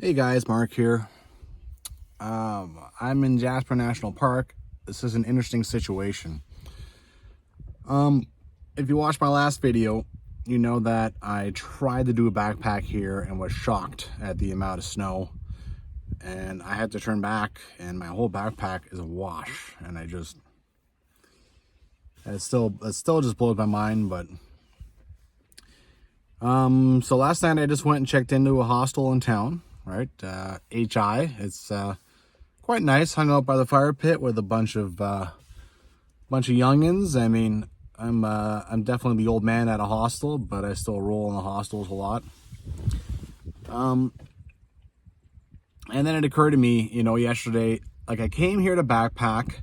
Hey guys, Mark here. I'm in Jasper National Park. This is an interesting situation. If you watched my last video, you know that I tried to do a backpack here and was shocked at the amount of snow. And I had to turn back and my whole backpack is awash. And it still just blows my mind, but so last night I just went and checked into a hostel in town. Right, HI. It's quite nice. Hung out by the fire pit with a bunch of youngins. I mean, I'm definitely the old man at a hostel, but I still roll in the hostels a lot. And then it occurred to me, yesterday, like I came here to backpack.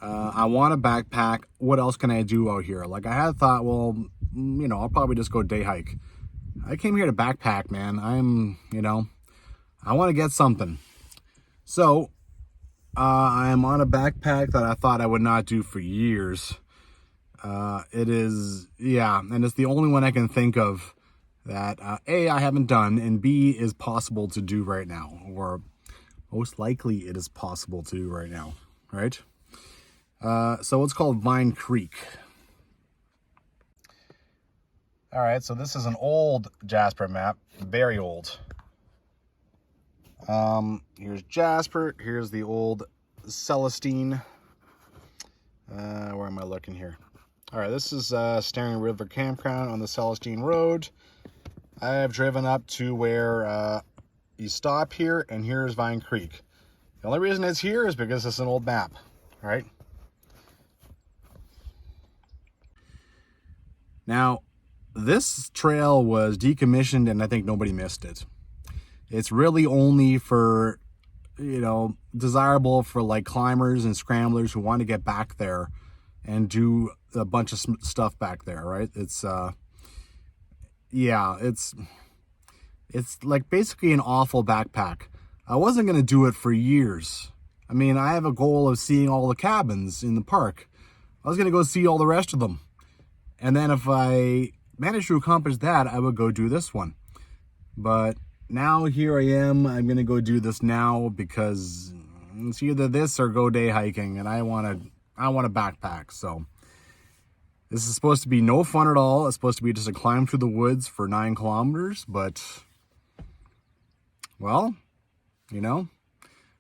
I want a backpack. What else can I do out here? Like I had thought, well, I'll probably just go day hike. I came here to backpack, man. I want to get something. So, I'm on a backpack that I thought I would not do for years. And it's the only one I can think of that, A, I haven't done, and B, is possible to do right now, or most likely it is possible to do right now, right? So it's called Vine Creek. All right, so this is an old Jasper map, very old. Here's Jasper. Here's the old Celestine. Where am I looking here? All right, this is Staring River Campground on the Celestine Road. I have driven up to where you stop here, and here's Vine Creek. The only reason it's here is because it's an old map, right? Now, this trail was decommissioned, and I think nobody missed it. It's really only for, desirable for like climbers and scramblers who want to get back there and do a bunch of stuff back there, right? It's like basically an awful backpack. I wasn't going to do it for years. I mean, I have a goal of seeing all the cabins in the park. I was going to go see all the rest of them. And then if I managed to accomplish that, I would go do this one. But now here I am. I'm going to go do this now because it's either this or go day hiking, and I want a backpack. So this is supposed to be no fun at all. It's supposed to be just a climb through the woods for 9 kilometers, but well,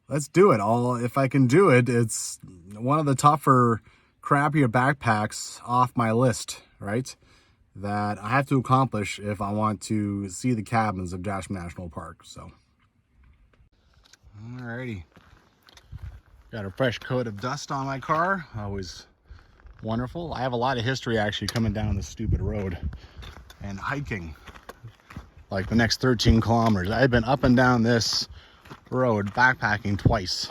let's do it. If I can do it, it's one of the tougher, crappier backpacks off my list, right? That I have to accomplish if I want to see the cabins of Jasper National Park. So, alrighty. Got a fresh coat of dust on my car. Always wonderful. I have a lot of history actually coming down this stupid road and hiking. Like the next 13 kilometers. I've been up and down this road backpacking twice.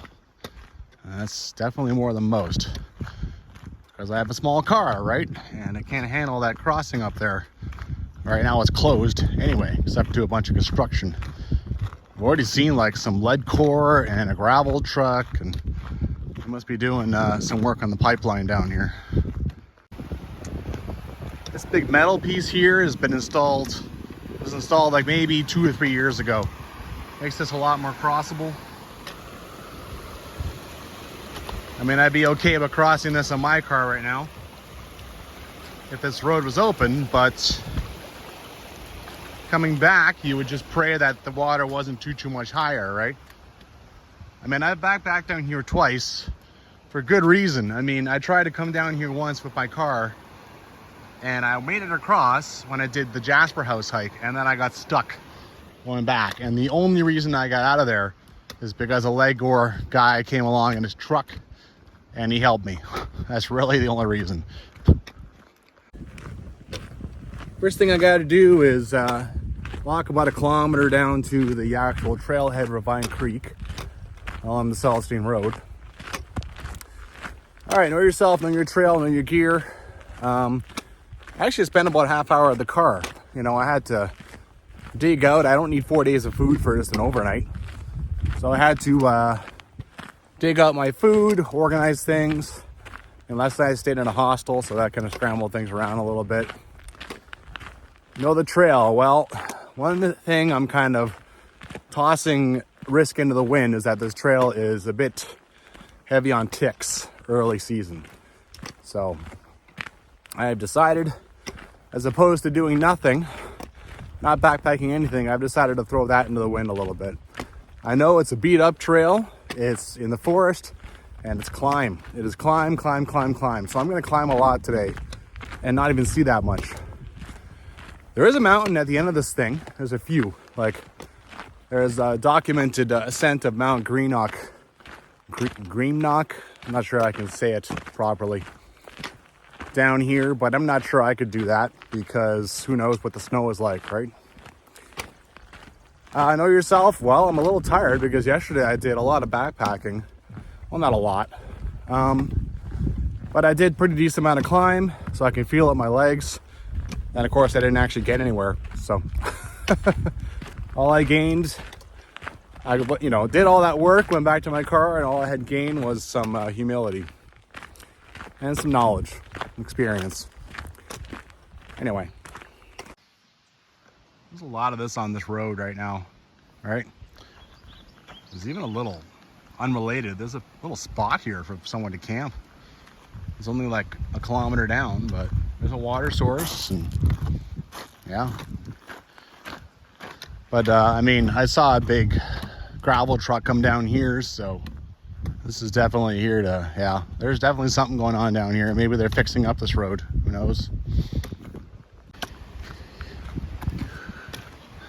That's definitely more than most. Because I have a small car, right? And I can't handle that crossing up there. Right now it's closed anyway, except to a bunch of construction. I've already seen like some lead core and a gravel truck, and they must be doing some work on the pipeline down here. This big metal piece here has been installed. It was installed like maybe 2 or 3 years ago. Makes this a lot more crossable. I mean, I'd be okay with crossing this on my car right now if this road was open, but coming back, you would just pray that the water wasn't too much higher, right? I mean, I've backpacked down here twice for good reason. I mean, I tried to come down here once with my car, and I made it across when I did the Jasper house hike, and then I got stuck going back. And the only reason I got out of there is because a Legor guy came along in his truck and he helped me. That's really the only reason. First thing I got to do is walk about 1 kilometer down to the actual trailhead of Vine Creek along the Celestine Road. All right, know yourself, know your trail, know your gear. I actually spent about a half hour at the car. I had to dig out. I don't need 4 days of food for just an overnight. So I had to dig out my food, organize things. And last night I stayed in a hostel, so that kind of scrambled things around a little bit. Know the trail. Well, one thing I'm kind of tossing risk into the wind is that this trail is a bit heavy on ticks early season. So I have decided, as opposed to doing nothing, not backpacking anything, I've decided to throw that into the wind a little bit. I know it's a beat up trail, it's in the forest, and it's climb. It is climb, climb, climb, climb. So I'm gonna climb a lot today and not even see that much. There is a mountain at the end of this thing. There's a few, like there's a documented ascent of Mount Greenock. Greenock? I'm not sure I can say it properly down here, but I'm not sure I could do that because who knows what the snow is like, right? I know yourself. Well, I'm a little tired because yesterday I did a lot of backpacking. Well, not a lot, but I did pretty decent amount of climb, so I can feel it in my legs. And of course, I didn't actually get anywhere. So all I gained, I did all that work, went back to my car, and all I had gained was some humility and some knowledge, experience. Anyway, there's a lot of this on this road right now, right? There's even a little unrelated. There's a little spot here for someone to camp. It's only like a kilometer down, but there's a water source, and yeah. But I mean, I saw a big gravel truck come down here, so this is definitely here to, yeah, there's definitely something going on down here. Maybe they're fixing up this road, who knows?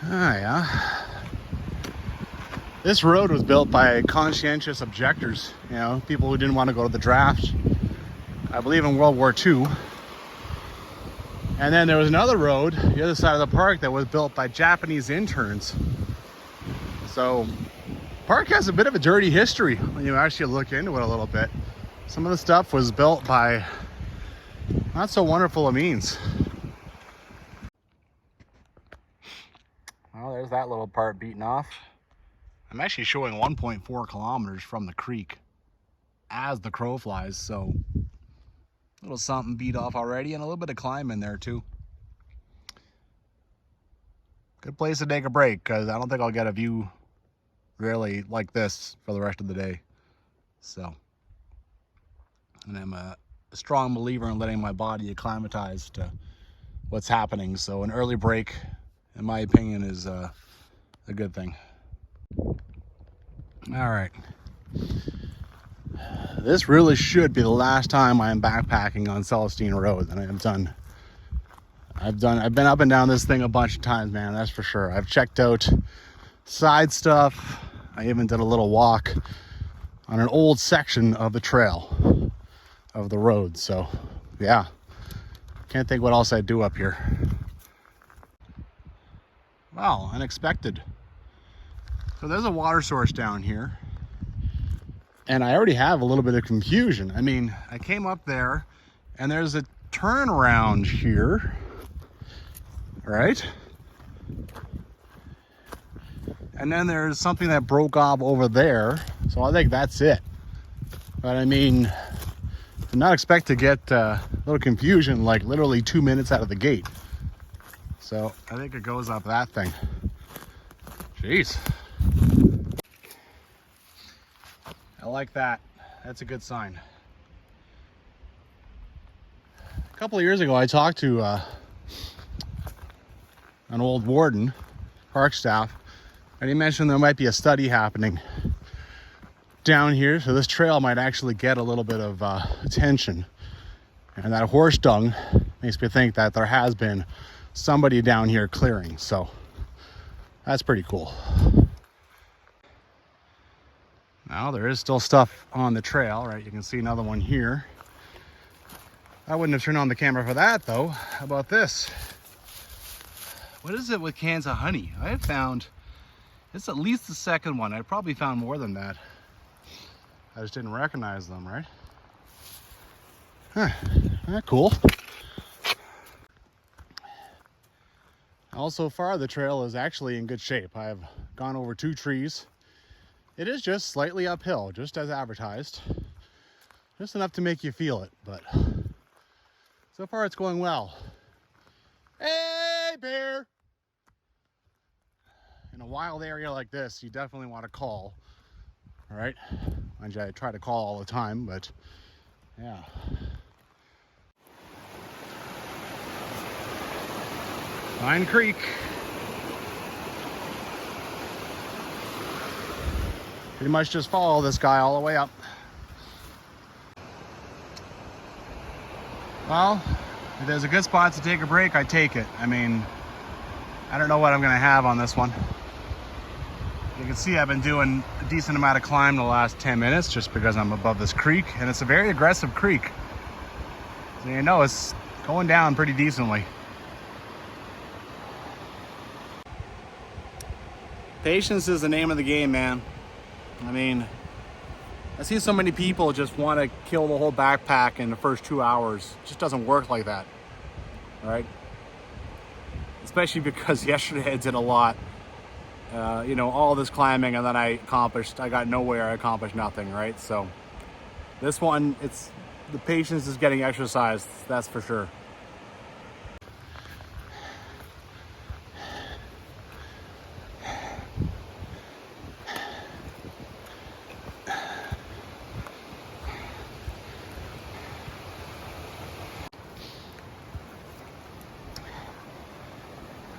Ah, yeah. This road was built by conscientious objectors, people who didn't want to go to the draft, I believe in World War II. And then there was another road, the other side of the park, that was built by Japanese interns. So, park has a bit of a dirty history when you actually look into it a little bit. Some of the stuff was built by not so wonderful of means. Well, there's that little part beaten off. I'm actually showing 1.4 kilometers from the creek as the crow flies, so a little something beat off already, and a little bit of climb in there too. Good place to take a break, because I don't think I'll get a view really like this for the rest of the day. So, and I'm a strong believer in letting my body acclimatize to what's happening, so an early break, in my opinion, is a good thing. All right, this really should be the last time I'm backpacking on Celestine Road that I've been up and down this thing a bunch of times, man, that's for sure. I've checked out side stuff. I even did a little walk on an old section of the trail of the road. So yeah, can't think what else I'd do up here. Wow, unexpected. So there's a water source down here, and I already have a little bit of confusion. I mean, I came up there and there's a turnaround here, right? And then there's something that broke off over there. So I think that's it. But I mean, did not expect to get a little confusion like literally 2 minutes out of the gate. So I think it goes up that thing. Jeez. I like that. That's a good sign. A couple of years ago, I talked to an old warden, park staff, and he mentioned there might be a study happening down here, so this trail might actually get a little bit of attention. And that horse dung makes me think that there has been somebody down here clearing, so that's pretty cool. Now there is still stuff on the trail, right? You can see another one here. I wouldn't have turned on the camera for that though. How about this? What is it with cans of honey? I have found, it's at least the second one. I probably found more than that. I just didn't recognize them, right? Huh, cool. So far the trail is actually in good shape. I've gone over 2 trees. It is just slightly uphill, just as advertised. Just enough to make you feel it, but so far it's going well. Hey, bear! in a wild area like this, you definitely want to call. All right, mind you, I try to call all the time, but yeah. Pine Creek. Pretty much just follow this guy all the way up. Well, if there's a good spot to take a break, I take it. I mean, I don't know what I'm gonna have on this one. You can see I've been doing a decent amount of climb the last 10 minutes just because I'm above this creek, and it's a very aggressive creek. So you know it's going down pretty decently. Patience is the name of the game, man. I mean, I see so many people just want to kill the whole backpack in the first 2 hours. It just doesn't work like that, all right? Especially because yesterday I did a lot, you know, all this climbing, and then I got nowhere, I accomplished nothing, right? So this one, the patience is getting exercised, that's for sure.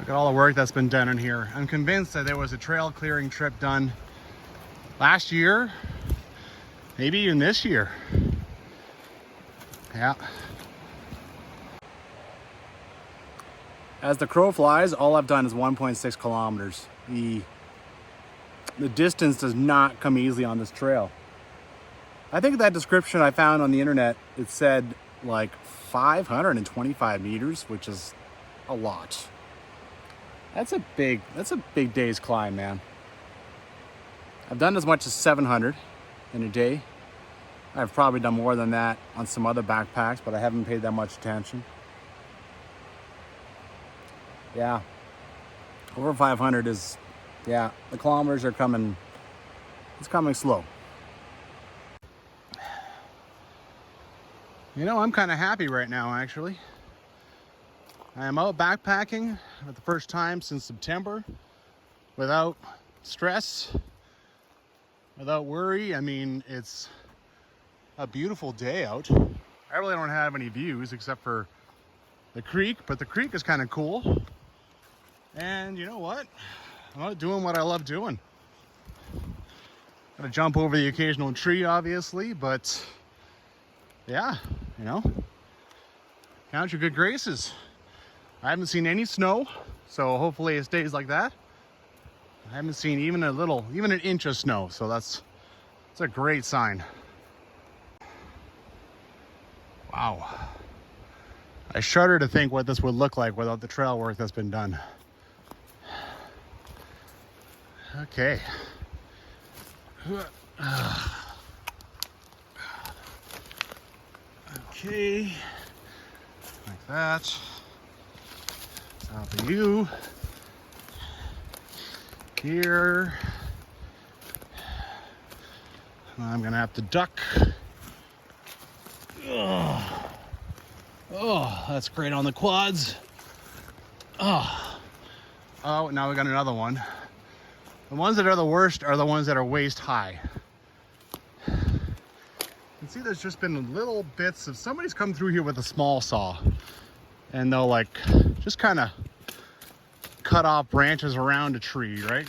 Look at all the work that's been done in here. I'm convinced that there was a trail clearing trip done last year, maybe even this year. Yeah. As the crow flies, all I've done is 1.6 kilometers. The distance does not come easily on this trail. I think that description I found on the internet, it said like 525 meters, which is a lot. That's a big day's climb, man. I've done as much as 700 in a day. I've probably done more than that on some other backpacks, but I haven't paid that much attention. Yeah, over 500 is, yeah, the kilometers are coming, it's coming slow. You know, I'm kind of happy right now, actually. I am out backpacking for the first time since September without stress, without worry. I mean, it's a beautiful day out. I really don't have any views except for the creek, but the creek is kind of cool. And you know what? I'm out doing what I love doing. Gotta jump over the occasional tree, obviously, but yeah, you know, count your good graces. I haven't seen any snow, so hopefully it stays like that. I haven't seen even an inch of snow, so that's a great sign. Wow. I shudder to think what this would look like without the trail work that's been done. Okay. Okay. Like that. Top of you. Here. I'm gonna have to duck. Oh, that's great on the quads. Oh, now we got another one. The ones that are the worst are the ones that are waist high. You can see there's just been little bits of, somebody's come through here with a small saw, and they'll like just kind of cut off branches around a tree, right?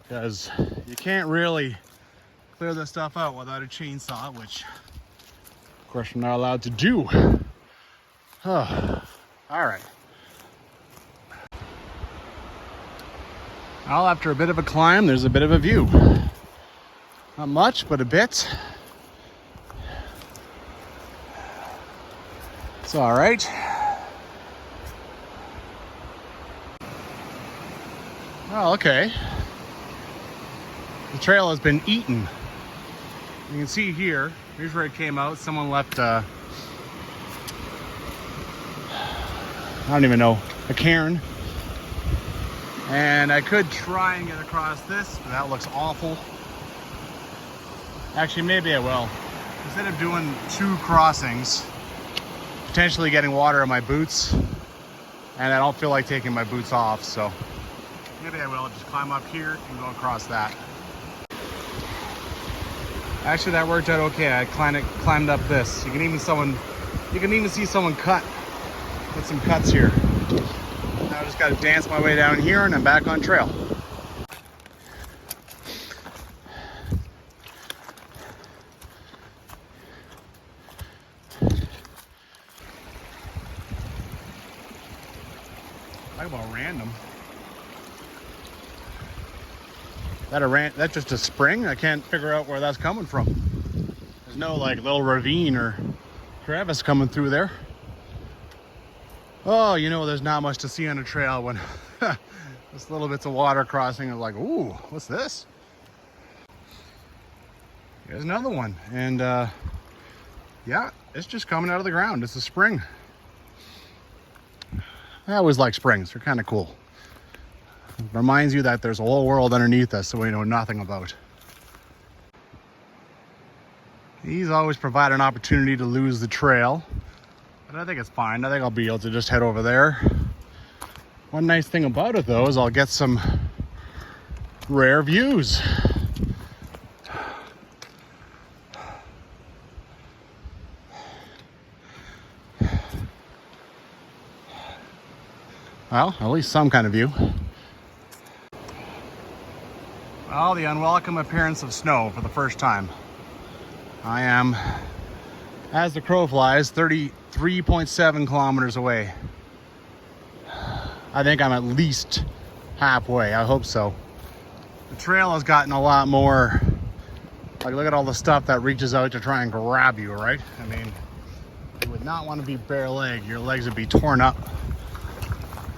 Because you can't really clear this stuff out without a chainsaw, which of course I'm not allowed to do. Oh, all right. Well, after a bit of a climb, there's a bit of a view. Not much, but a bit. It's all right. Oh, okay. The trail has been eaten. You can see here, here's where it came out. Someone left, I don't even know, a cairn. And I could try and get across this, but that looks awful. Actually, maybe I will. Instead of doing 2 crossings, potentially getting water in my boots, and I don't feel like taking my boots off, so Maybe I will just climb up here and go across that. Actually, that worked out okay. I climbed up this. You can even see someone cut. Get some cuts here. Now I just got to dance my way down here and I'm back on trail. Talk about random. That's just a spring? I can't figure out where that's coming from. There's no like little ravine or crevice coming through there. Oh, you know, there's not much to see on a trail when just little bits of water crossing and like, ooh, what's this? Here's another one. And yeah, it's just coming out of the ground. It's a spring. I always like springs. They're kind of cool. Reminds you that there's a whole world underneath us that we know nothing about. These always provide an opportunity to lose the trail, but I think it's fine. I think I'll be able to just head over there. One nice thing about it though is I'll get some rare views. Well, at least some kind of view. Well, the unwelcome appearance of snow for the first time. I am, as the crow flies, 33.7 kilometers away. I think I'm at least halfway. I hope so. The trail has gotten a lot more, like look at all the stuff that reaches out to try and grab you, right? I mean, you would not want to be bare legged. Your legs would be torn up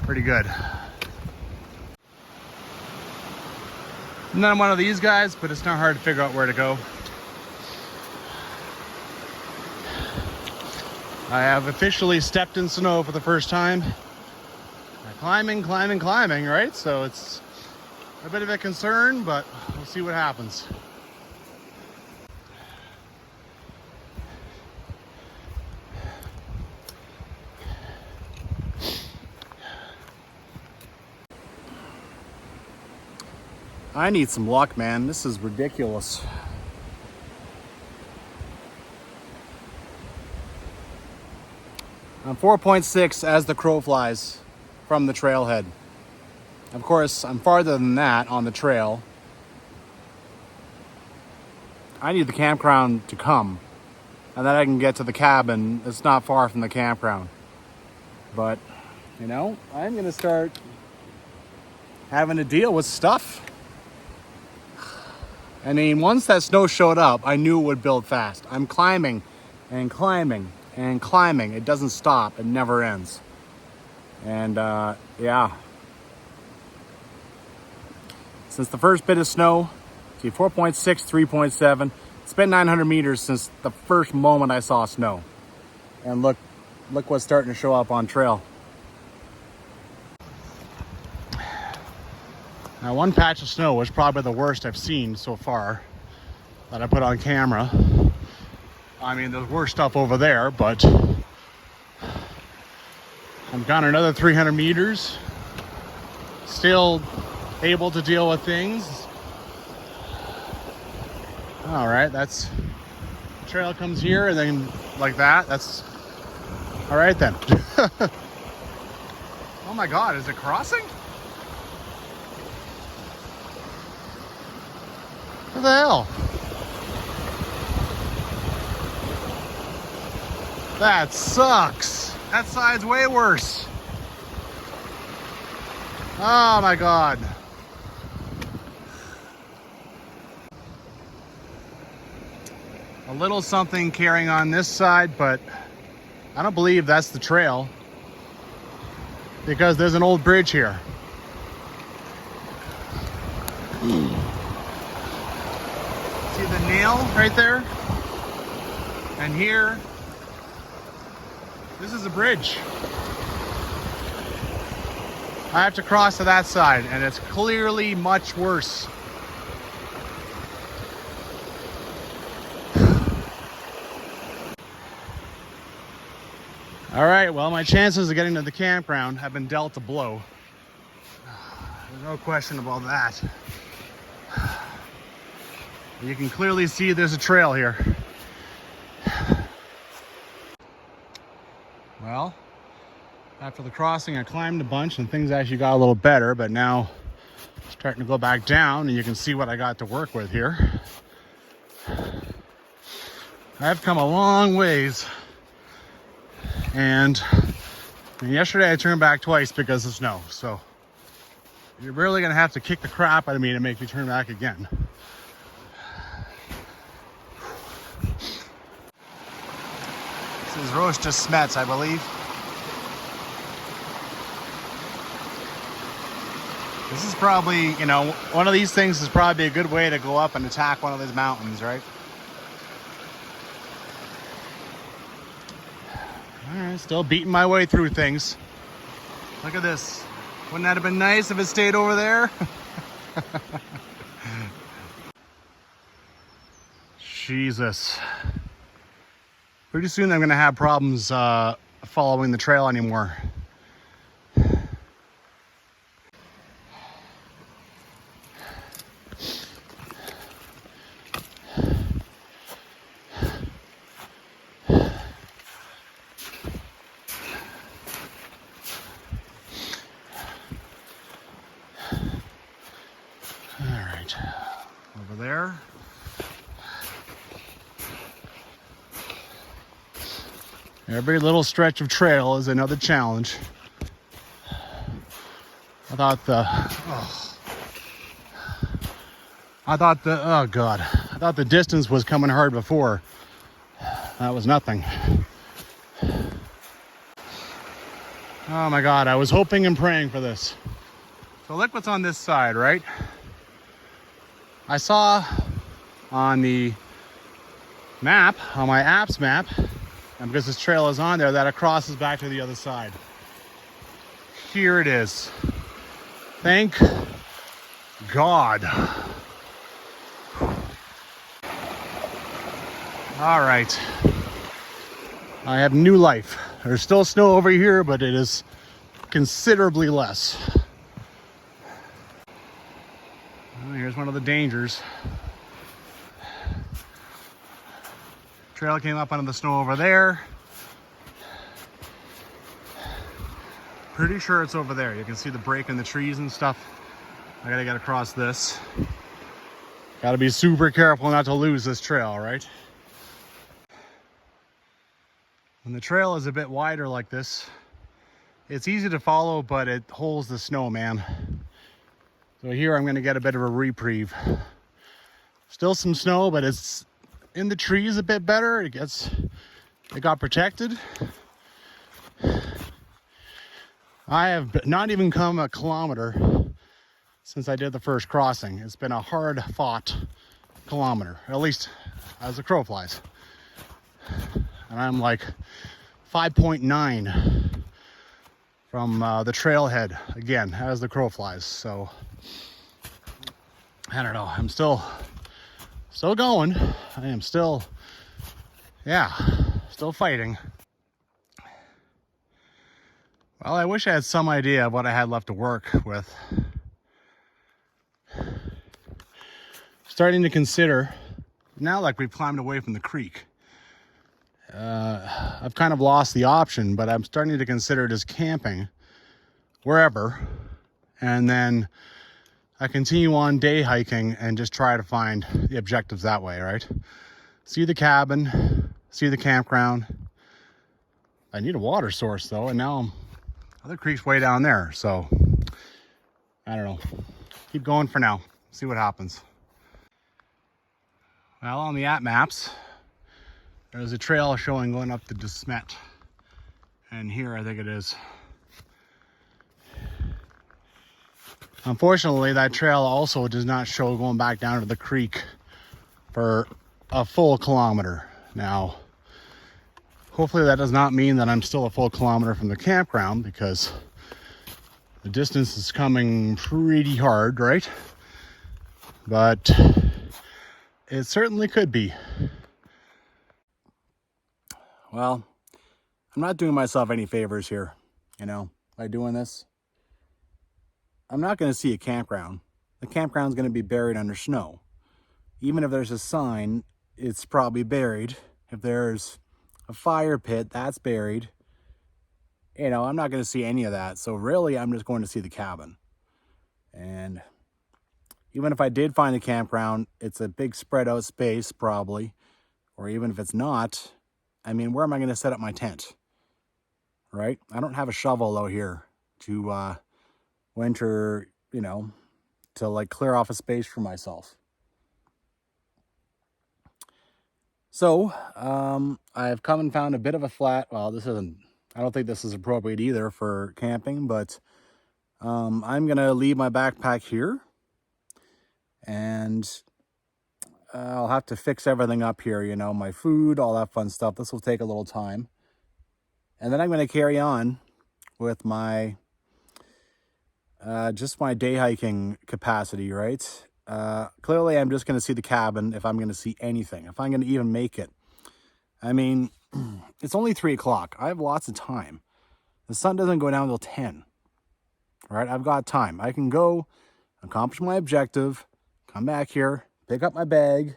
pretty good. I'm not one of these guys, but it's not hard to figure out where to go. I have officially stepped in snow for the first time. Climbing, right? So it's a bit of a concern, but we'll see what happens. I need some luck, man. This is ridiculous. I'm 4.6 as the crow flies from the trailhead. Of course, I'm farther than that on the trail. I need the campground to come, and then I can get to the cabin. It's not far from the campground. But, you know, I'm gonna start having to deal with stuff. I mean, once that snow showed up, I knew it would build fast. I'm climbing and climbing and climbing. It doesn't stop. It never ends. And yeah. Since the first bit of snow, see 4.6, 3.7. It's been 900 meters since the first moment I saw snow. And look what's starting to show up on trail. Now, one patch of snow was probably the worst I've seen so far that I put on camera. I mean, there's worse stuff over there, but I've gone another 300 meters. Still able to deal with things. All right, that's the trail comes here and then like that. That's all right then. Oh my God, is it crossing? What the hell? That sucks. That side's way worse. Oh my God. A little something carrying on this side, but I don't believe that's the trail because there's an old bridge here. See the nail right there? And here, this is a bridge. I have to cross to that side, and it's clearly much worse. All right, well, my chances of getting to the campground have been dealt a blow. No question about that. You can clearly see there's a trail here. Well, after the crossing, I climbed a bunch and things actually got a little better, but now starting to go back down, and you can see what I got to work with here. I've come a long ways, and yesterday I turned back twice because of snow, so you're really gonna have to kick the crap out of me to make me turn back again. This is roast just smets, I believe. This is probably, you know, one of these things is probably a good way to go up and attack one of these mountains, right? All right, still beating my way through things. Look at this. Wouldn't that have been nice if it stayed over there? Jesus. Pretty soon I'm gonna have problems following the trail anymore. Over there. Every little stretch of trail is another challenge. I thought the distance was coming hard before. That was nothing. Oh my God, I was hoping and praying for this. So look what's on this side, right? I saw on the map, on my apps map, and because this trail is on there, that it crosses back to the other side. Here it is. Thank God. All right. I have new life. There's still snow over here, but it is considerably less. Well, here's one of the dangers. Trail came up under the snow over there. Pretty sure it's over there. You can see the break in the trees and stuff. I gotta get across this. Gotta be super careful not to lose this trail, right? When the trail is a bit wider like this, it's easy to follow, but it holds the snow, man. So here I'm gonna get a bit of a reprieve. Still some snow, but it's in the trees a bit better. It got protected. I have not even come a kilometer since I did the first crossing. It's been a hard fought kilometer, at least as the crow flies. And I'm like 5.9 from the trailhead again as the crow flies. So I don't know, I'm still going. I am still fighting. Well, I wish I had some idea of what I had left to work with. Starting to consider, now like we've climbed away from the creek, I've kind of lost the option, but I'm starting to consider just camping wherever, and then I continue on day hiking and just try to find the objectives that way, right? See the cabin, see the campground. I need a water source though, and now other creek's way down there, so I don't know. Keep going for now, see what happens. Well, on the app maps, there's a trail showing going up the Desmet, and here I think it is. Unfortunately, that trail also does not show going back down to the creek for a full kilometer. Now, hopefully that does not mean that I'm still a full kilometer from the campground, because the distance is coming pretty hard, right? But it certainly could be. Well, I'm not doing myself any favors here, you know, by doing this. I'm not going to see a campground. The campground's going to be buried under snow. Even if there's a sign, it's probably buried. If there's a fire pit, that's buried. You know, I'm not going to see any of that. So really, I'm just going to see the cabin. And even if I did find a campground, it's a big spread out space probably. Or even if it's not, I mean, where am I going to set up my tent? Right? I don't have a shovel out here to winter, you know, to like clear off a space for myself. So I've come and found a bit of a flat. Well, this isn't, I don't think this is appropriate either for camping, but I'm gonna leave my backpack here, and I'll have to fix everything up here, you know, my food, all that fun stuff. This will take a little time, and then I'm gonna carry on with my just my day hiking capacity, right? Clearly I'm just going to see the cabin if I'm going to see anything, if I'm going to even make it. I mean, it's only 3 o'clock. I have lots of time. The sun doesn't go down until 10, right? I've got time. I can go accomplish my objective, come back here, pick up my bag,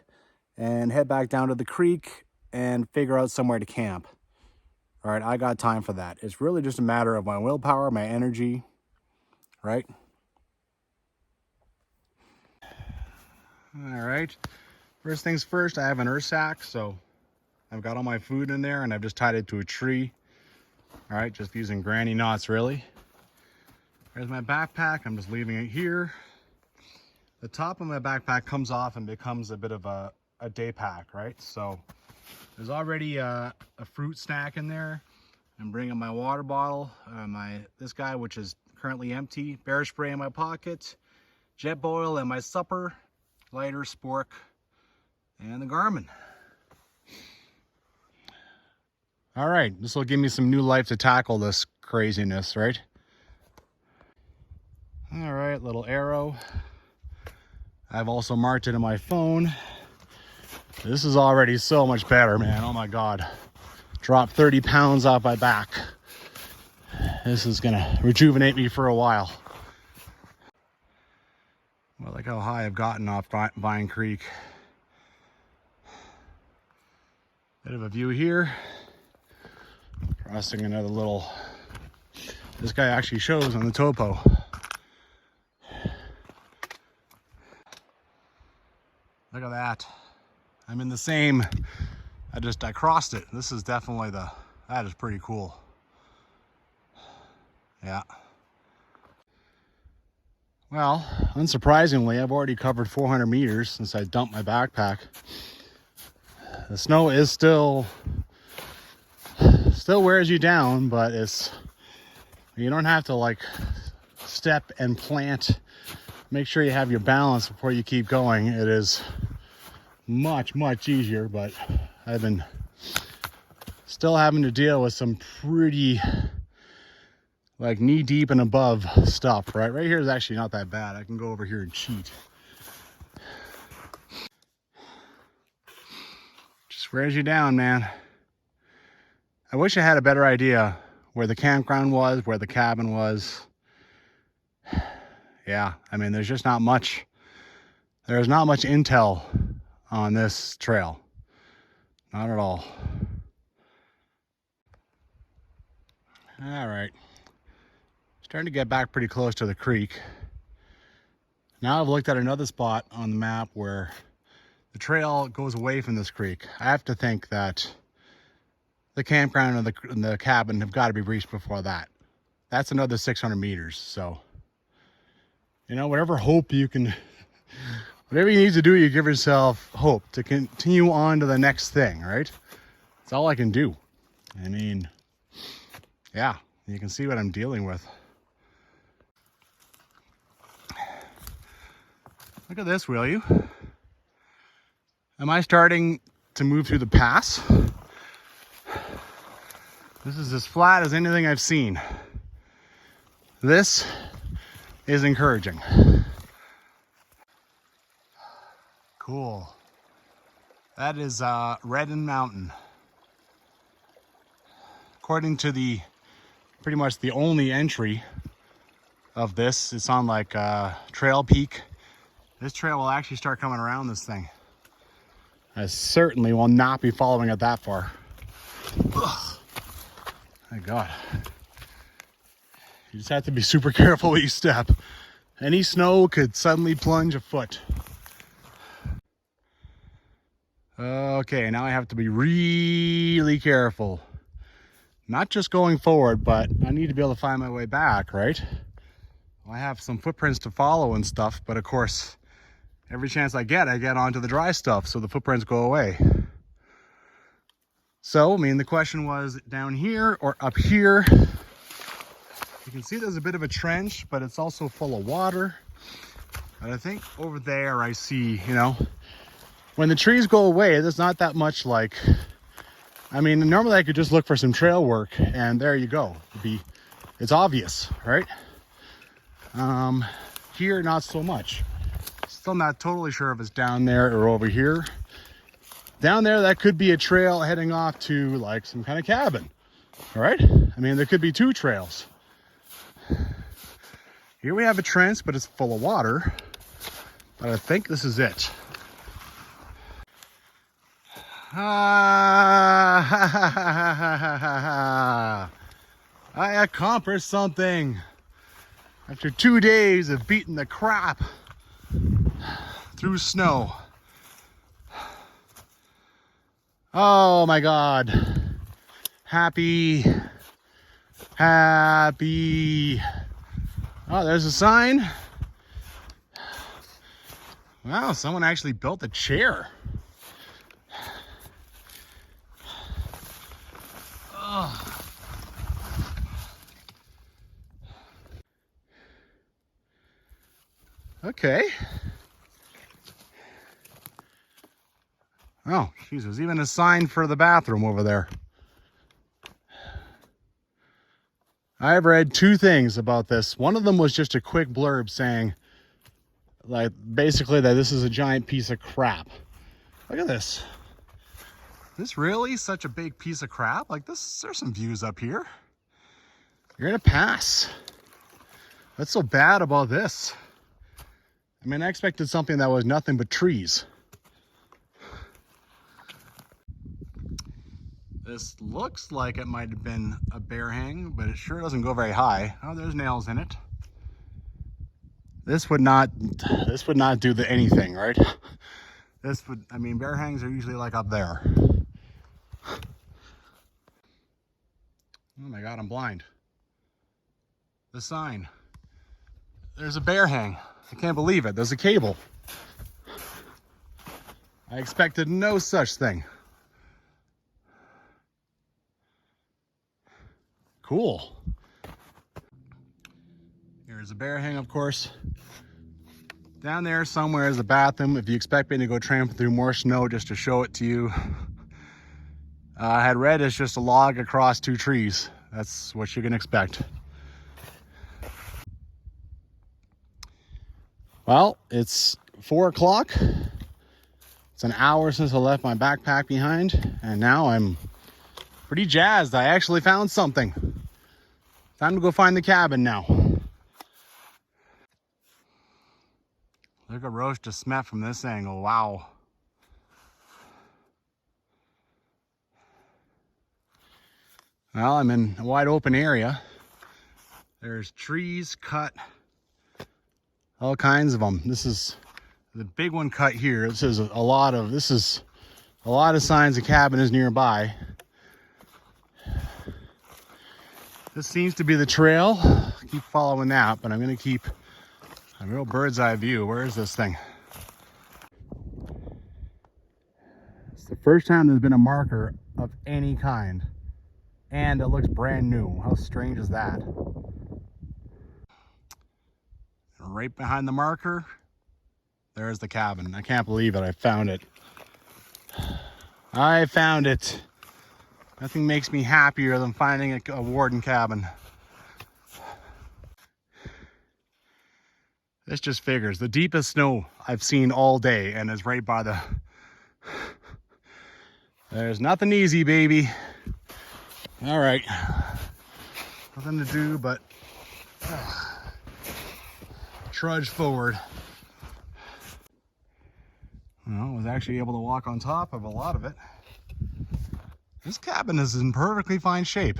and head back down to the creek and figure out somewhere to camp. All right, I got time for that. It's really just a matter of my willpower, my energy, right? All right, first things first, I have an earth sack, so I've got all my food in there and I've just tied it to a tree. All right, just using granny knots really. There's my backpack, I'm just leaving it here. The top of my backpack comes off and becomes a bit of a day pack, right? So there's already a fruit snack in there. I'm bringing my water bottle, this guy, which is currently empty, bear spray in my pocket, jet boil and my supper, lighter, spork, and the Garmin. All right, this will give me some new life to tackle this craziness, right? All right, little arrow. I've also marked it in my phone. This is already so much better, man. Oh my God. Dropped 30 pounds off my back. This is gonna rejuvenate me for a while. Well, look how high I've gotten off Vine Creek. Bit of a view here. Crossing another little, this guy actually shows on the topo. Look at that. I'm in the same, I crossed it. This is definitely that is pretty cool. Yeah. Well, unsurprisingly, I've already covered 400 meters since I dumped my backpack. The snow is still wears you down, but you don't have to like step and plant. Make sure you have your balance before you keep going. It is much easier, but I've been still having to deal with some pretty like knee deep and above stuff. Right here is actually not that bad. I can go over here and cheat. Just wears you down, man. I wish I had a better idea where the campground was, where the cabin was. Yeah, I mean, there's just not much. There's not much intel on this trail. Not at all. All right. Starting to get back pretty close to the creek. Now I've looked at another spot on the map where the trail goes away from this creek. I have to think that the campground and the cabin have got to be reached before that. That's another 600 meters. So, you know, whatever you need to do, you give yourself hope to continue on to the next thing, right? That's all I can do. I mean, yeah, you can see what I'm dealing with. Look at this, will you? Am I starting to move through the pass? This is as flat as anything I've seen. This is encouraging. Cool. That is Redden Mountain. According to pretty much the only entry of this. It's on like trail peak. This trail will actually start coming around this thing. I certainly will not be following it that far. Ugh. My God. You just have to be super careful where you step. Any snow could suddenly plunge a foot. Okay, now I have to be really careful. Not just going forward, but I need to be able to find my way back, right? I have some footprints to follow and stuff, but of course, every chance I get onto the dry stuff, so the footprints go away. So, I mean, the question was down here or up here. You can see there's a bit of a trench, but it's also full of water. And I think over there I see, you know, when the trees go away, there's not that much like, I mean, normally I could just look for some trail work and there you go. It's obvious, right? Here, not so much. Still not totally sure if it's down there or over here. Down there, that could be a trail heading off to like some kind of cabin, all right? I mean, there could be two trails. Here we have a trench, but it's full of water. But I think this is it. I accomplished something after 2 days of beating the crap through snow. Oh my God. Happy. Oh, there's a sign. Wow, someone actually built a chair. Okay. Oh, geez, there's even a sign for the bathroom over there. I've read two things about this. One of them was just a quick blurb saying, like, basically that this is a giant piece of crap. Look at this. Is this really such a big piece of crap? Like this, there's some views up here. You're gonna pass. What's so bad about this? I mean, I expected something that was nothing but trees. This looks like it might have been a bear hang, but it sure doesn't go very high. Oh, there's nails in it. This would not do anything, right? This would, I mean, bear hangs are usually like up there. Oh my God, I'm blind. The sign. There's a bear hang. I can't believe it. There's a cable. I expected no such thing. Cool. Here's a bear hang, of course. Down there somewhere is the bathroom. If you expect me to go tramping through more snow just to show it to you. I had read it's just a log across two trees. That's what you can expect. Well, it's 4 o'clock. It's an hour since I left my backpack behind, and now I'm pretty jazzed. I actually found something. Time to go find the cabin now. Look at Roche de Smet from this angle. Wow. Well, I'm in a wide open area. There's trees cut, all kinds of them. This is the big one cut here. This is a lot of signs a cabin is nearby. This seems to be the trail. Keep following that, but I'm gonna keep a real bird's eye view. Where is this thing? It's the first time there's been a marker of any kind. And it looks brand new. How strange is that? Right behind the marker, there's the cabin. I can't believe it. I found it. I found it. Nothing makes me happier than finding a warden cabin. This just figures. The deepest snow I've seen all day, and is right by the... There's nothing easy, baby. All right. Nothing to do but trudge forward. Well, I was actually able to walk on top of a lot of it. This cabin is in perfectly fine shape.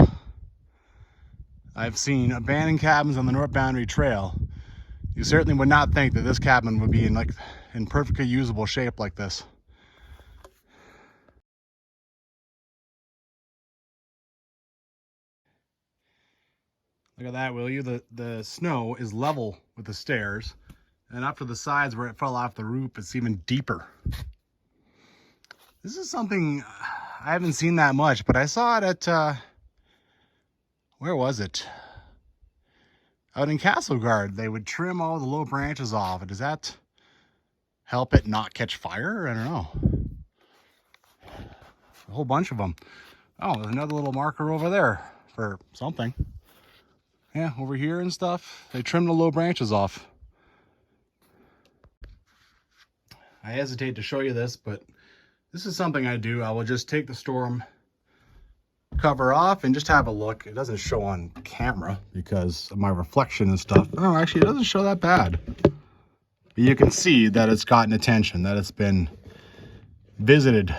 I've seen abandoned cabins on the North Boundary Trail. You certainly would not think that this cabin would be in perfectly usable shape like this. Look at that, will you? The snow is level with the stairs, and up to the sides where it fell off the roof, it's even deeper. This is something I haven't seen that much, but I saw it at, where was it? Out in Castleguard. They would trim all the low branches off. Does that help it not catch fire? I don't know. A whole bunch of them. Oh, there's another little marker over there for something. Yeah, over here and stuff. They trim the low branches off. I hesitate to show you this, but this is something I do. I will just take the storm cover off and just have a look. It doesn't show on camera because of my reflection and stuff. Oh, actually, it doesn't show that bad. But you can see that it's gotten attention, that it's been visited.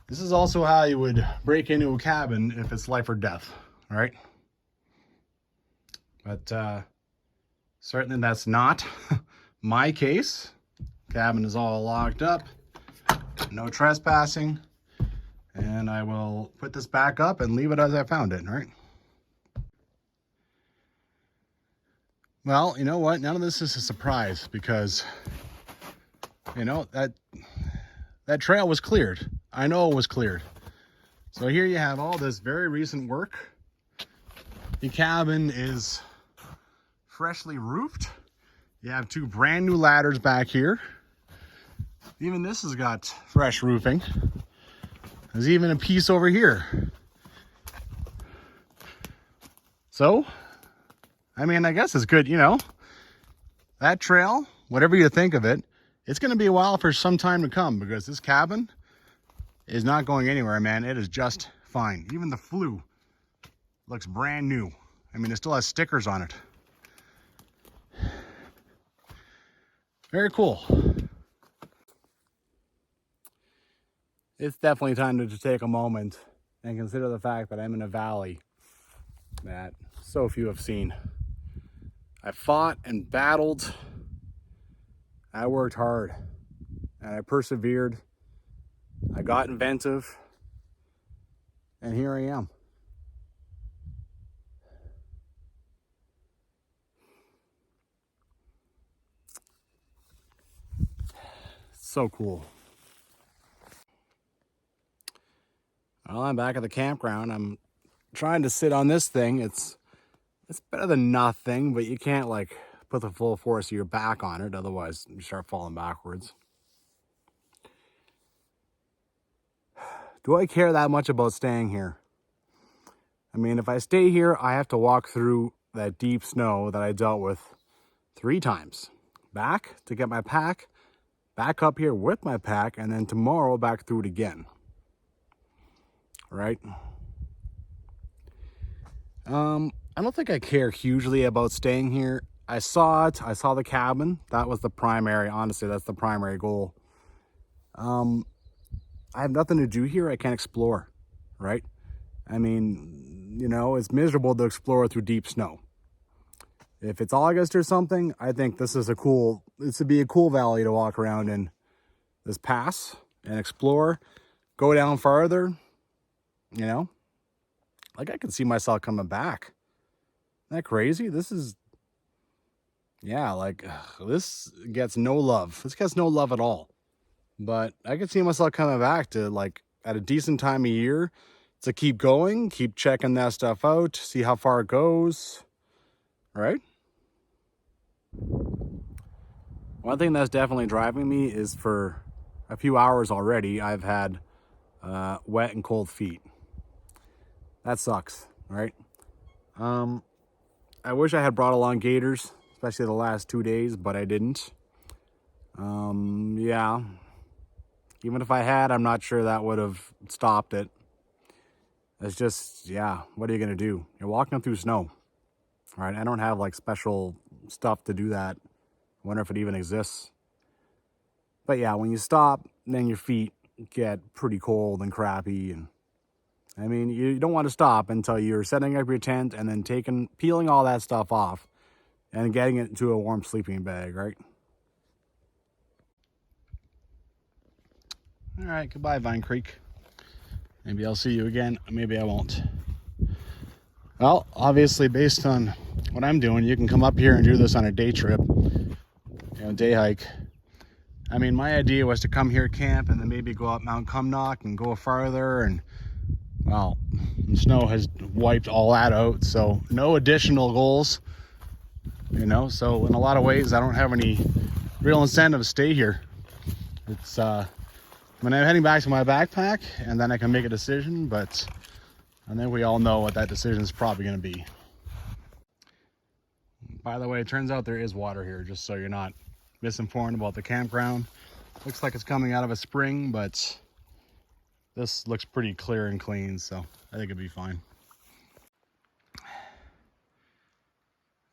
This is also how you would break into a cabin if it's life or death, right? But certainly that's not my case. Cabin is all locked up, no trespassing, and I will put this back up and leave it as I found it, right? Well, you know what? None of this is a surprise because, you know, that trail was cleared. I know it was cleared. So here you have all this very recent work. The cabin is freshly roofed. You have two brand new ladders back here. Even this has got fresh roofing. There's even a piece over here. So, I mean, I guess it's good, you know. That trail, whatever you think of it, it's going to be a while for some time to come because this cabin is not going anywhere, man. It is just fine. Even the flue looks brand new. I mean, it still has stickers on it. Very cool. It's definitely time to take a moment and consider the fact that I'm in a valley that so few have seen. I fought and battled. I worked hard and I persevered. I got inventive, and here I am. So cool. Well, I'm back at the campground. I'm trying to sit on this thing. It's better than nothing, but you can't like put the full force of your back on it, otherwise you start falling backwards. Do I care that much about staying here? I mean, if I stay here, I have to walk through that deep snow that I dealt with 3 times. Back to get my pack, back up here with my pack, and then tomorrow back through it again. Right? I don't think I care hugely about staying here. I saw it. I saw the cabin. That was the primary, honestly, that's the primary goal. I have nothing to do here. I can't explore, right? I mean, you know, it's miserable to explore through deep snow. If it's August or something, I think this would be a cool valley to walk around in. This pass and explore, go down farther, you know? Like I can see myself coming back. Isn't that crazy? This is, yeah, like this gets no love. This gets no love at all. But I could see myself coming back to like at a decent time of year to keep going, keep checking that stuff out, see how far it goes, right? One thing that's definitely driving me is for a few hours already, I've had wet and cold feet. That sucks, right? I wish I had brought along gaiters, especially the last 2 days, but I didn't. Yeah. Even if I had, I'm not sure that would have stopped it. It's just, yeah, what are you going to do? You're walking through snow. All right, I don't have like special stuff to do that. I wonder if it even exists. But yeah, when you stop, then your feet get pretty cold and crappy. And I mean, you don't want to stop until you're setting up your tent and then peeling all that stuff off and getting it into a warm sleeping bag, right? All right, goodbye, Vine Creek. Maybe I'll see you again. Maybe I won't. Well, obviously, based on what I'm doing, you can come up here and do this on a day trip, day hike. I mean, my idea was to come here, camp, and then maybe go up Mount Cumnock and go farther. And well, the snow has wiped all that out, so no additional goals. So in a lot of ways, I don't have any real incentive to stay here. It's when I'm heading back to my backpack, and then I can make a decision. But I think we all know what that decision is probably going to be. By the way, it turns out there is water here, just so you're not misinformed about the campground. Looks like it's coming out of a spring, but this looks pretty clear and clean, so I think it'd be fine.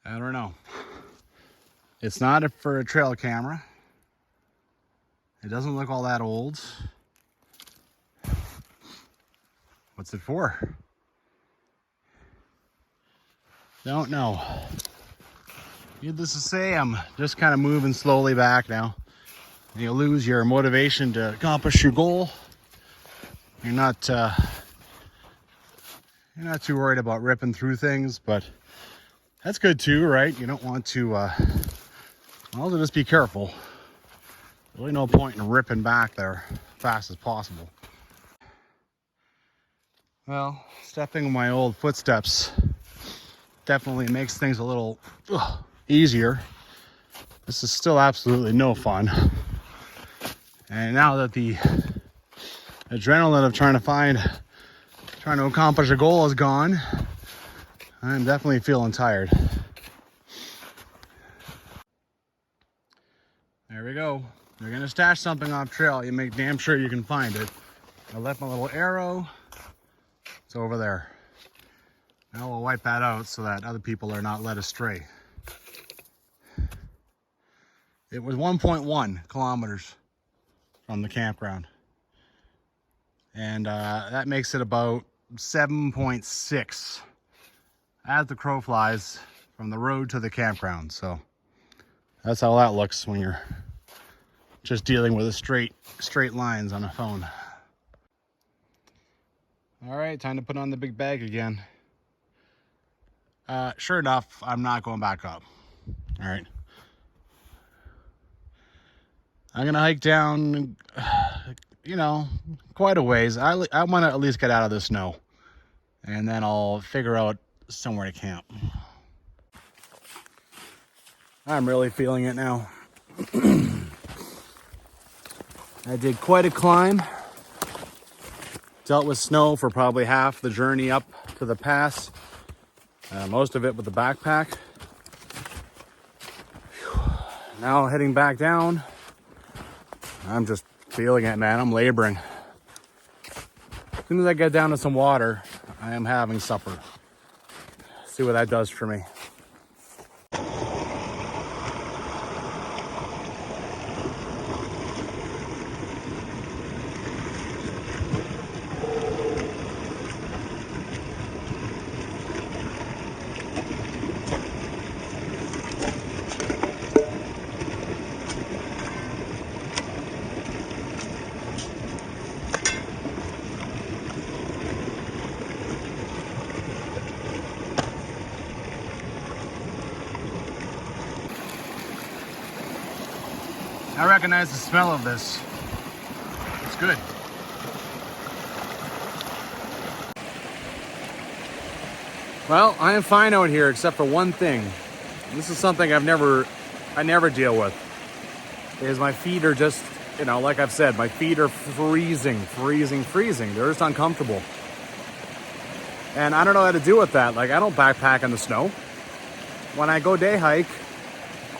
I don't know. It's not for a trail camera. It doesn't look all that old. What's it for? Don't know. Needless to say, I'm just kind of moving slowly back now. You lose your motivation to accomplish your goal. You're not too worried about ripping through things, but that's good too, right? You don't want to, well, just be careful. Really no point in ripping back there as fast as possible. Well, stepping in my old footsteps definitely makes things a little easier. This is still absolutely no fun. And now that the adrenaline of trying to accomplish a goal is gone, I'm definitely feeling tired. There we go. You're gonna stash something off trail, you make damn sure you can find it. I left my little arrow. It's over there. Now we'll wipe that out so that other people are not led astray. It was 1.1 kilometers from the campground. And that makes it about 7.6 as the crow flies from the road to the campground. So that's how that looks when you're just dealing with straight lines on a phone. All right, time to put on the big bag again. Sure enough, I'm not going back up. All right. I'm gonna hike down, quite a ways. I want to at least get out of the snow, and then I'll figure out somewhere to camp. I'm really feeling it now. I did quite a climb. Dealt with snow for probably half the journey up to the pass. Most of it with the backpack. Now heading back down. I'm just feeling it, man. I'm laboring. As soon as I get down to some water, I am having supper. See what that does for me. I recognize the smell of this. It's good. Well, I am fine out here except for one thing. This is something I never deal with. Is my feet are just, like I've said, my feet are freezing. They're just uncomfortable. And I don't know how to deal with that. Like, I don't backpack in the snow. When I go day hike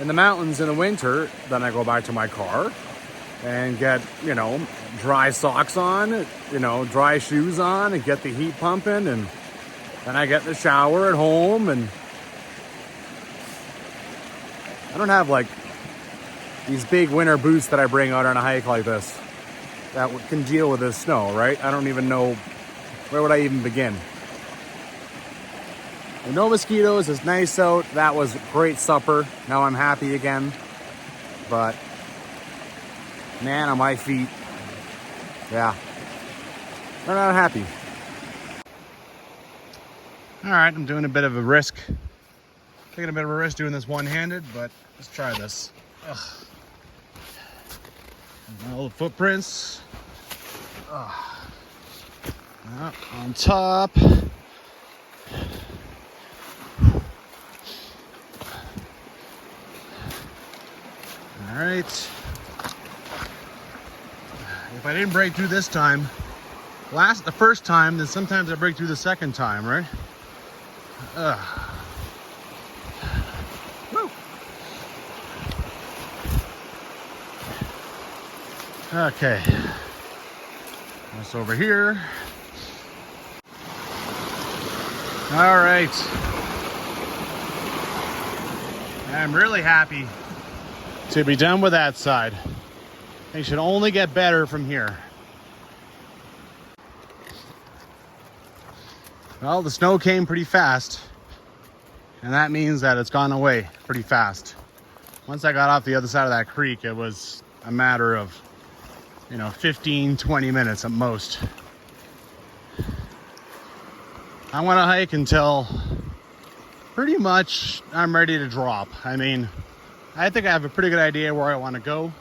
in the mountains in the winter, then I go back to my car and get, dry socks on, dry shoes on and get the heat pumping, and then I get in the shower at home and I don't have like these big winter boots that I bring out on a hike like this that can deal with this snow, right? I don't even know, where would I even begin? No mosquitoes, it's nice out. That was great supper. Now I'm happy again. But man, on my feet, yeah, they're not happy. All right, I'm doing a bit of a risk. Taking a bit of a risk doing this one-handed, but let's try this. Ugh. All the footprints. Ugh. Up on top. All right. If I didn't break through this time, the first time, then sometimes I break through the second time, right? Woo. Okay. That's over here. All right. I'm really happy to be done with that side. They should only get better from here. Well, the snow came pretty fast, and that means that it's gone away pretty fast. Once I got off the other side of that creek, it was a matter of, 15, 20 minutes at most. I want to hike until pretty much I'm ready to drop. I mean, I think I have a pretty good idea where I want to go.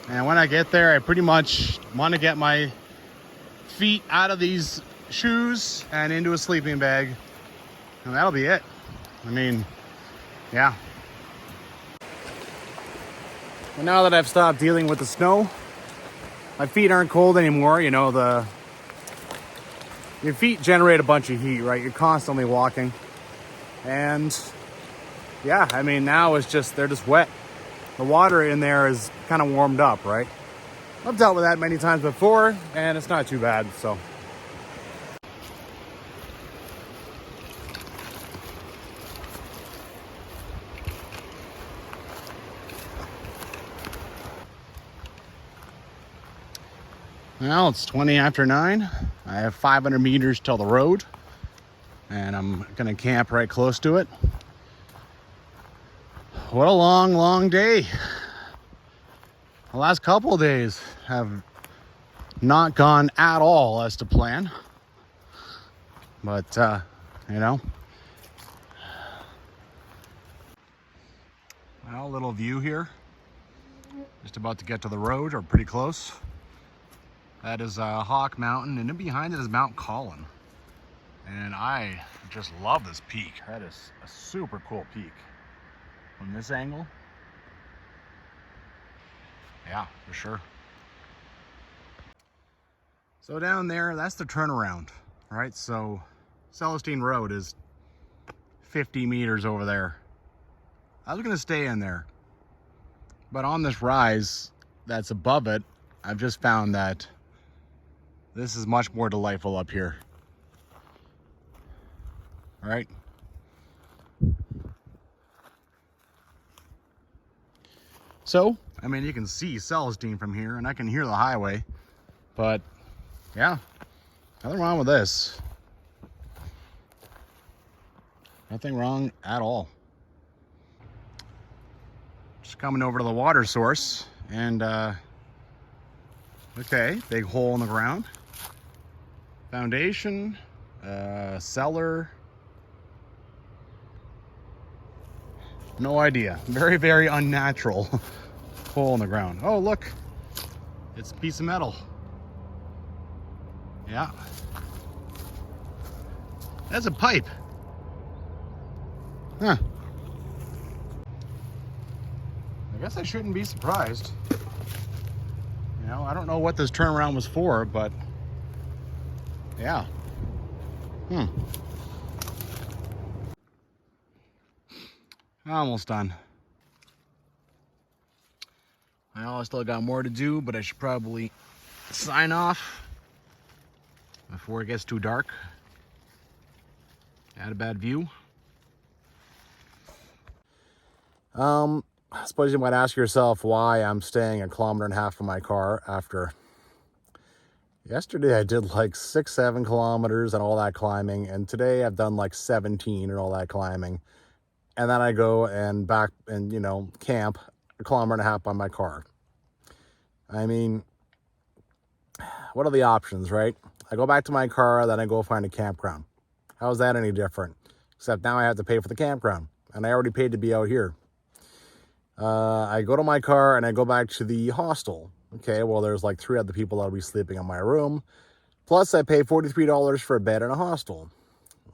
And when I get there, I pretty much want to get my feet out of these shoes and into a sleeping bag. And that'll be it. I mean, yeah. And now that I've stopped dealing with the snow, my feet aren't cold anymore. Your feet generate a bunch of heat, right? You're constantly walking. And yeah, I mean, now they're just wet. The water in there is kind of warmed up, right? I've dealt with that many times before, and it's not too bad, so. Well, it's 20 after 9. I have 500 meters till the road, and I'm gonna camp right close to it. What a long, long day. The last couple of days have not gone at all as to plan. But, well, little view here. Just about to get to the road, or pretty close. That is Hawk Mountain, and then behind it is Mount Collin. And I just love this peak. That is a super cool peak. From this angle, yeah, for sure. So down there, that's the turnaround, right? So Celestine Road is 50 meters over there. I was gonna stay in there, but on this rise that's above it, I've just found that this is much more delightful up here, right? So, I mean, you can see Celestine from here, and I can hear the highway, but yeah, nothing wrong with this. Nothing wrong at all. Just coming over to the water source, and okay, big hole in the ground. Foundation, cellar. No idea. Very, very unnatural hole in the ground. Oh, look. It's a piece of metal. Yeah. That's a pipe. Huh. I guess I shouldn't be surprised. I don't know what this turnaround was for, but yeah. Almost done. Well, I still got more to do, but I should probably sign off before it gets too dark. Had a bad view. I suppose you might ask yourself why I'm staying 1.5 kilometers from my car after yesterday I did like 6-7 kilometers and all that climbing, and today I've done like 17 and all that climbing, and then I go and back and camp 1.5 kilometers by my car. I mean, what are the options, right? I go back to my car, then I go find a campground. How is that any different? Except now I have to pay for the campground, and I already paid to be out here. I go to my car and I go back to the hostel. Okay, well, there's like 3 other people that'll be sleeping in my room. Plus, I pay $43 for a bed in a hostel.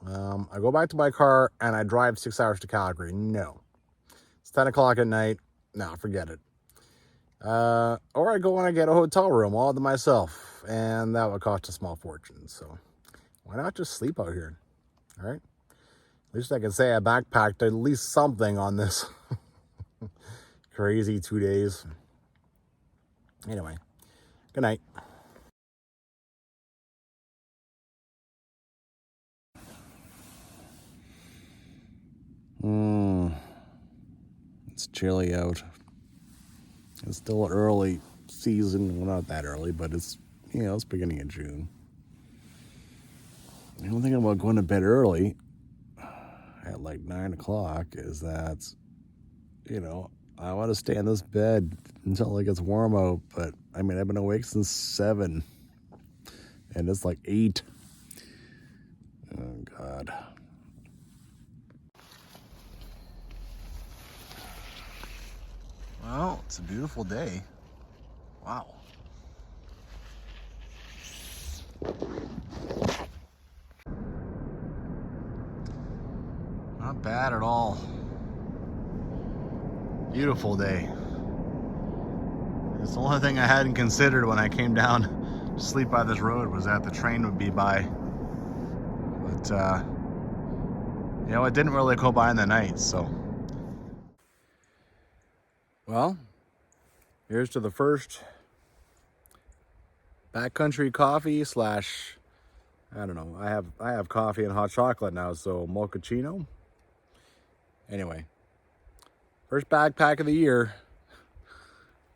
I go back to my car and I drive 6 hours to Calgary. No. It's 10 o'clock at night. No, forget it. Or I go and I get a hotel room all to myself, and that would cost a small fortune. So why not just sleep out here? All right. At least I can say I backpacked at least something on this crazy 2 days. Anyway, good night. It's chilly out. It's still early season. Well, not that early, but it's it's beginning of June. The only thing about going to bed early at like 9 o'clock is that I want to stay in this bed until it gets warm out. But I mean, I've been awake since 7, and it's like 8. Oh God. Well, it's a beautiful day. Wow. Not bad at all. Beautiful day. It's the only thing I hadn't considered when I came down to sleep by this road was that the train would be by. But, it didn't really go by in the night, so. Well, here's to the first backcountry coffee / I don't know. I have coffee and hot chocolate now, so mochaccino. Anyway, first backpack of the year.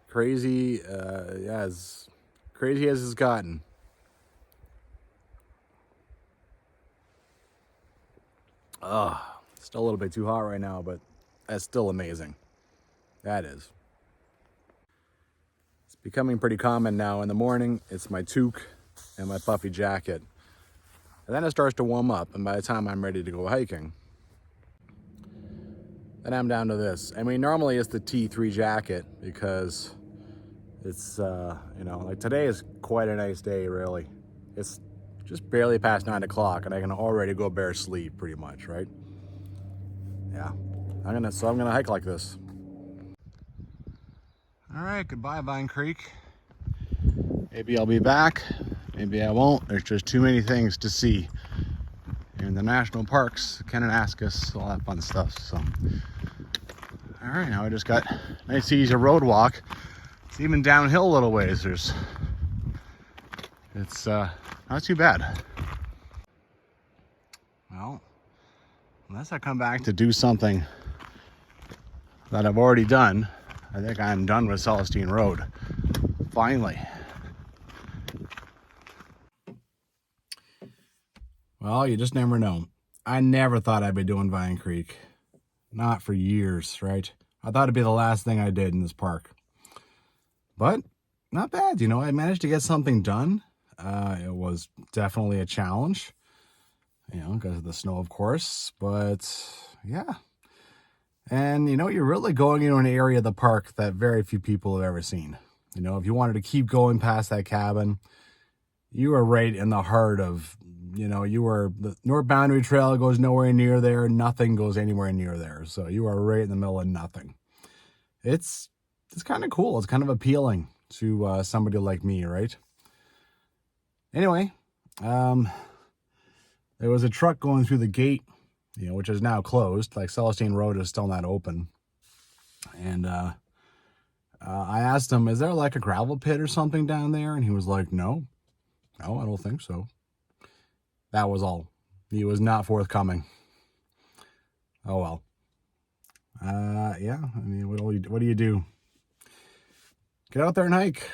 Crazy, as crazy as it's gotten. Still a little bit too hot right now, but that's still amazing. That is. It's becoming pretty common now. In the morning, it's my toque and my puffy jacket. And then it starts to warm up, and by the time I'm ready to go hiking, then I'm down to this. I mean, normally it's the T3 jacket because it's, like today is quite a nice day, really. It's just barely past 9 o'clock, and I can already go bare sleep, pretty much, right? Yeah. I'm gonna hike like this. All right, goodbye, Vine Creek. Maybe I'll be back. Maybe I won't. There's just too many things to see in the national parks, Kananaskis, all that fun stuff. So, all right, now I just got a nice easy road walk. It's even downhill a little ways. It's not too bad. Well, unless I come back to do something that I've already done, I think I'm done with Celestine Road. Finally. Well, you just never know. I never thought I'd be doing Vine Creek. Not for years, right? I thought it'd be the last thing I did in this park. But not bad, I managed to get something done. It was definitely a challenge, because of the snow, of course. But yeah. And, you're really going into an area of the park that very few people have ever seen. If you wanted to keep going past that cabin, you are right in the heart of, the North Boundary Trail goes nowhere near there. Nothing goes anywhere near there. So you are right in the middle of nothing. It's kind of cool. It's kind of appealing to somebody like me, right? Anyway, there was a truck going through the gate, which is now closed. Like Celestine Road is still not open. And I asked him, is there like a gravel pit or something down there? And he was like, no, I don't think so. That was all. He was not forthcoming. Oh well. Yeah, I mean, what do you do? Get out there and hike.